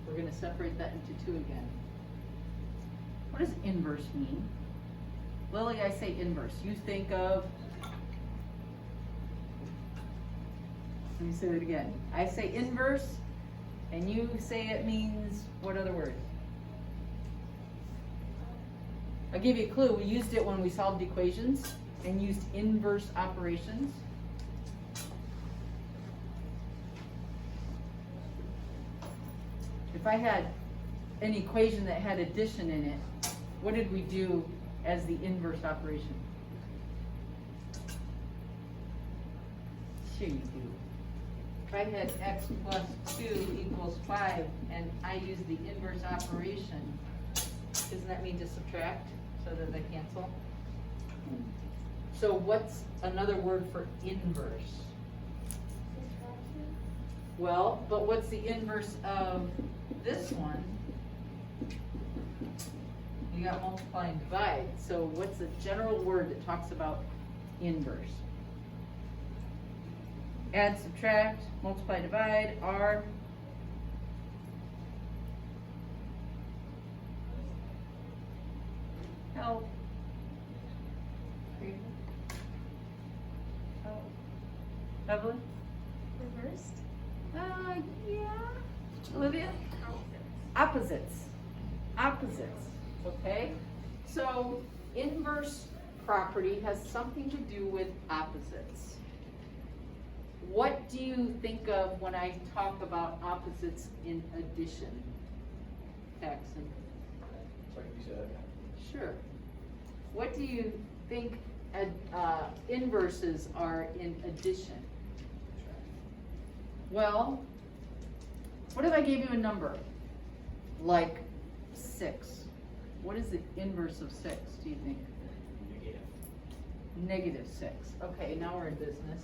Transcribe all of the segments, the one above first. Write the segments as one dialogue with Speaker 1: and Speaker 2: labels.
Speaker 1: We're going to separate that into two again. What does inverse mean? Lily, I say inverse. You think of, let me say that again. I say inverse, and you say it means what other word? I'll give you a clue. We used it when we solved equations and used inverse operations. If I had an equation that had addition in it, what did we do as the inverse operation? Sure you do. If I had x plus 2 equals 5 and I use the inverse operation, doesn't that mean to subtract so that they cancel? So what's another word for inverse? Well, but what's the inverse of this one? You got multiply and divide. So what's the general word that talks about inverse? Add, subtract, multiply, divide, are help. Help. Evelyn?
Speaker 2: Reversed?
Speaker 1: Yeah. Olivia? Opposites. Opposites. Okay? So, inverse property has something to do with opposites. What do you think of when I talk about opposites in addition? Paxton?
Speaker 3: Sorry, you said that.
Speaker 1: Sure. What do you think inverses are in addition? Well, what if I gave you a number? Like 6. What is the inverse of 6, do you think?
Speaker 3: Negative.
Speaker 1: -6. Okay, now we're in business.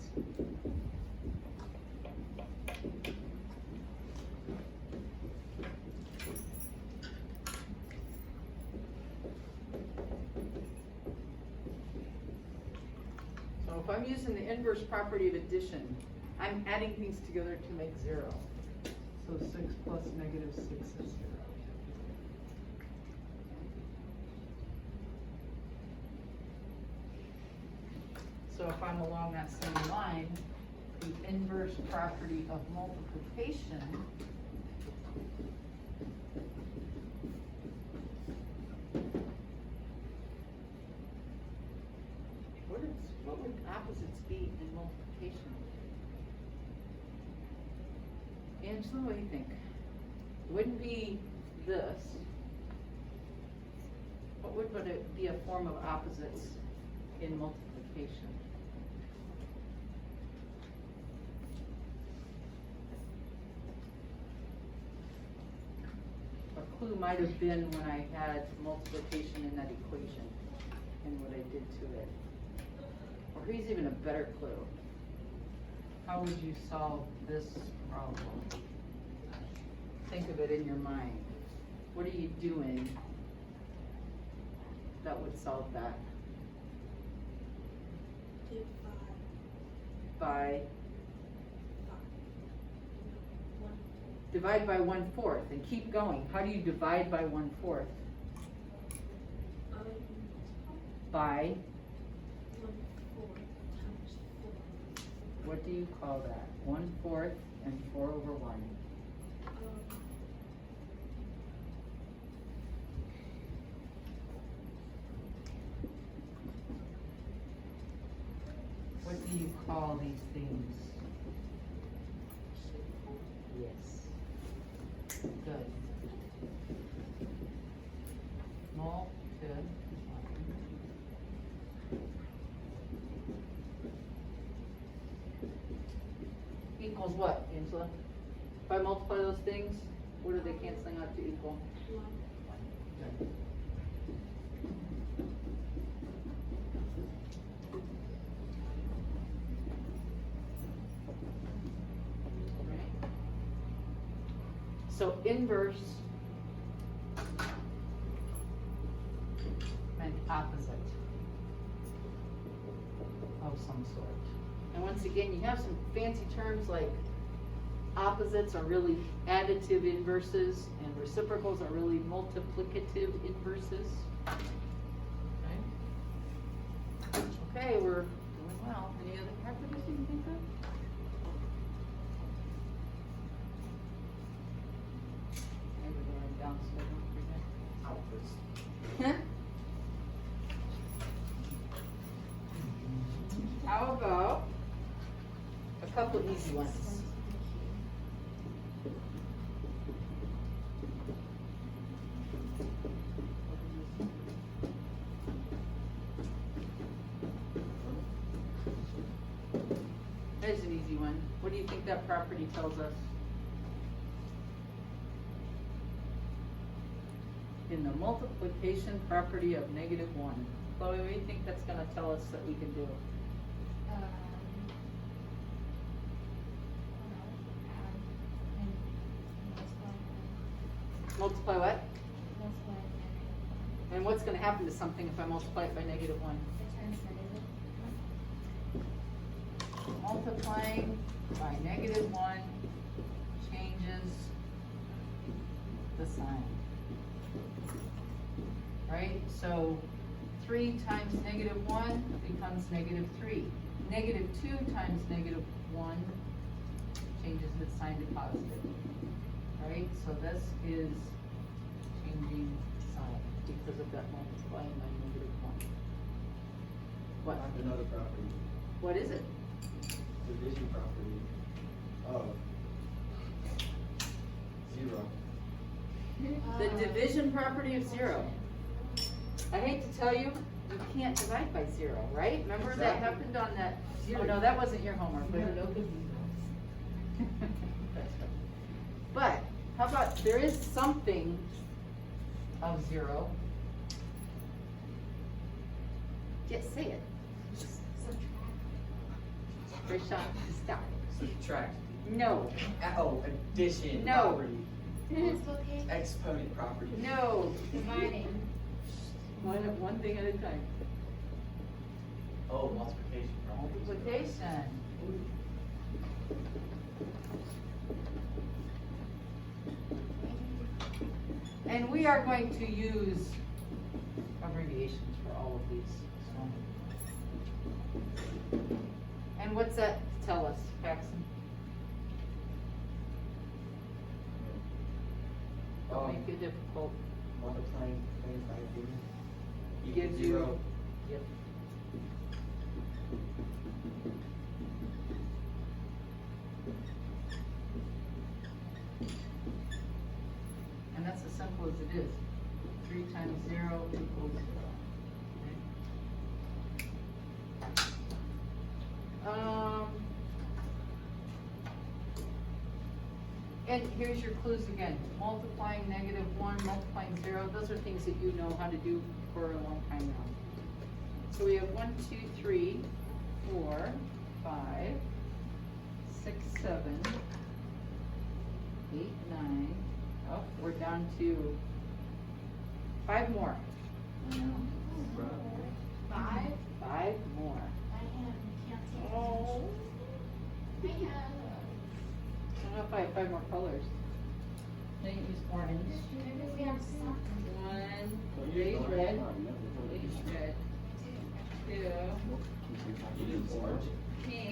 Speaker 1: So if I'm using the inverse property of addition, I'm adding things together to make 0. So 6 plus -6 is 0. So if I'm along that same line, the inverse property of multiplication what would opposites be in multiplication? Angela, what do you think? It wouldn't be this. What would it be a form of opposites in multiplication? A clue might have been when I had multiplication in that equation and what I did to it. Or here's even a better clue. How would you solve this problem? Think of it in your mind. What are you doing that would solve that? By divide by 1/4 and keep going. How do you divide by 1/4? By what do you call that? 1/4 and 4/1. What do you call these things? Yes. Good. Small, good. Equals what, Angela? If I multiply those things, what are they canceling out to equal? Good. So inverse and opposite of some sort. And once again, you have some fancy terms like opposites are really additive inverses and reciprocals are really multiplicative inverses. Okay, we're doing well. Any other properties you can think of? Maybe we're going downstairs, don't forget. How about a couple easy ones? There's an easy one. What do you think that property tells us? In the multiplication property of -1. Chloe, what do you think that's gonna tell us that we can do? Multiply what? And what's gonna happen to something if I multiply it by -1? Multiplying by -1 changes the sign. Right? So 3 times -1 becomes -3. -2 times -1 changes the sign to positive. Right? So this is changing sign because of that multiplying by -1. What?
Speaker 3: Another property,
Speaker 1: What is it?
Speaker 3: division property of 0.
Speaker 1: The division property of 0. I hate to tell you, you can't divide by 0, right? Remember that
Speaker 3: Exactly.
Speaker 1: happened on that, oh no, that wasn't your homework, but. But, how about, there is something of 0. Just say it. Krishan, stop.
Speaker 3: Subtract.
Speaker 1: No,
Speaker 3: Oh, addition
Speaker 1: No.
Speaker 3: property. Exponent property.
Speaker 1: no.
Speaker 2: Dividing.
Speaker 1: One thing at a time.
Speaker 3: Oh, multiplication property.
Speaker 1: Multiplication. And we are going to use abbreviations for all of these. So. And what's that tell us, Paxton? Don't make it difficult.
Speaker 3: Multiplying 25
Speaker 1: Gives you.
Speaker 3: 0.
Speaker 1: Yep. And that's as simple as it is. 3 times 0 equals 0. And here's your clues again. Multiplying -1, multiplying 0, those are things that you know how to do for a long time now. So we have 1, 2, 3, 4, 5, 6, 7, 8, 9. Oh, we're down to 5 more.
Speaker 2: 5.
Speaker 1: 5 more.
Speaker 2: My hand can't see.
Speaker 1: Oh.
Speaker 2: My hand.
Speaker 1: I don't know if I have 5 more colors. I didn't use orange.
Speaker 2: We have something.
Speaker 1: 1, today's red. Today's red. 2,
Speaker 3: You did orange.
Speaker 1: pink.